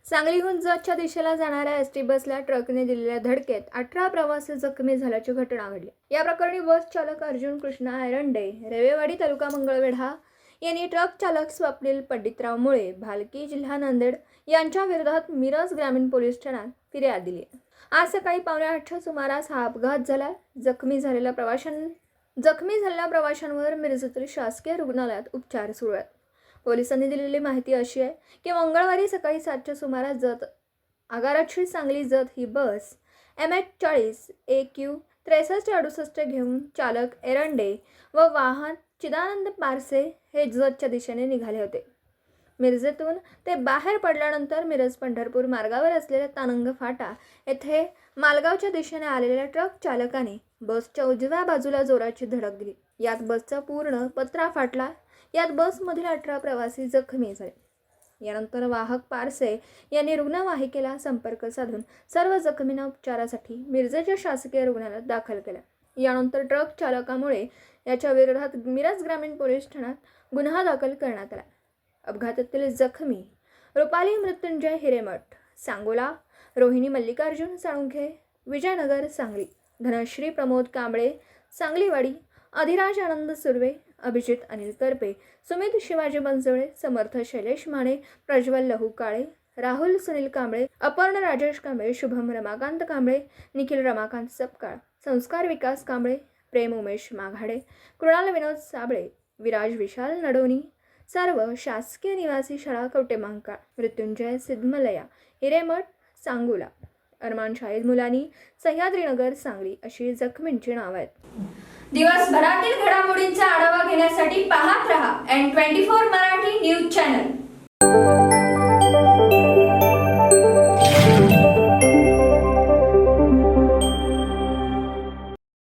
सांगलीहून जतच्या दिशेला जाणाऱ्या एसटी बसला ट्रकने दिलेल्या धडकेत 18 प्रवासी जखमी झाल्याची घटना घडली। या प्रकरणी बस चालक अर्जुन कृष्णा एरंडे, रेवेवाडी तालुका मंगळवेढा यांनी ट्रक चालक स्वप्नील पंडितराव मुळे, भालकी, जिल्हा नांदेड यांच्या विरोधात मिरज ग्रामीण पोलीस ठाण्यात फिर्याद दिली। आज सकाळी 7:45च्या सुमारास हा अपघात झाला। जखमी झालेल्या प्रवाशांवर मिरजेतील शासकीय रुग्णालयात उपचार सुरू आहेत। पोलिसांनी दिलेली माहिती अशी आहे की मंगळवारी सकाळी 7च्या सुमारास जत आगाराची सांगली जत ही बस MH40 AQ 6368 घेऊन चालक एरंडे व वाहन चिदानंद पारसे हे जतच्या दिशेने निघाले होते। मिरजेतून ते बाहेर पडल्यानंतर मिरज पंढरपूर मार्गावर असलेल्या तानंग फाटा येथे मालगावच्या दिशेने आलेल्या ट्रक चालकाने बसच्या उजव्या बाजूला जोराची धडक दिली। यात बसचा पूर्ण पत्रा फाटला। यात बसमधील 18 प्रवासी जखमी झाले। यानंतर वाहक पारसे यांनी रुग्णवाहिकेला संपर्क साधून सर्व जखमींना उपचारासाठी मिरजेच्या शासकीय रुग्णालयात दाखल केले। यानंतर ट्रक चालकामुळे याच्या विरोधात मिरज ग्रामीण पोलीस ठाण्यात गुन्हा दाखल करण्यात आला। अपघातातील जखमी रुपाली मृत्युंजय हिरेमठ सांगोला, रोहिणी मल्लिकार्जुन साळुंखे विजयनगर सांगली, धनश्री प्रमोद कांबळे सांगलीवाडी, अधिराज आनंद सुर्वे, अभिजित अनिल करपे, सुमित शिवाजी बनसोडे, समर्थ शैलेश माने, प्रज्वल लहू काळे, राहुल सुनील कांबळे, अपर्ण राजेश कांबळे, शुभम रमाकांत कांबळे, निखिल रमाकांत सपकाळ, संस्कार विकास कांबळे, प्रेम उमेश माघाडे, कृणाल विनोद साबळे, विराज विशाल नडोनी, सर्व शासकीय निवासी शाळा कवटेमहांकाळ, मृत्युंजय सिद्धमलया हिरेमठ सांगोला, अरमान शाहिद मुलानी सह्याद्रीनगर सांगली अशी जखमींची नावे आहेत। दिवसभरातील घडामोडींचा आढावा घेण्यासाठी पाहत रहा N24 मराठी न्यूज चॅनल।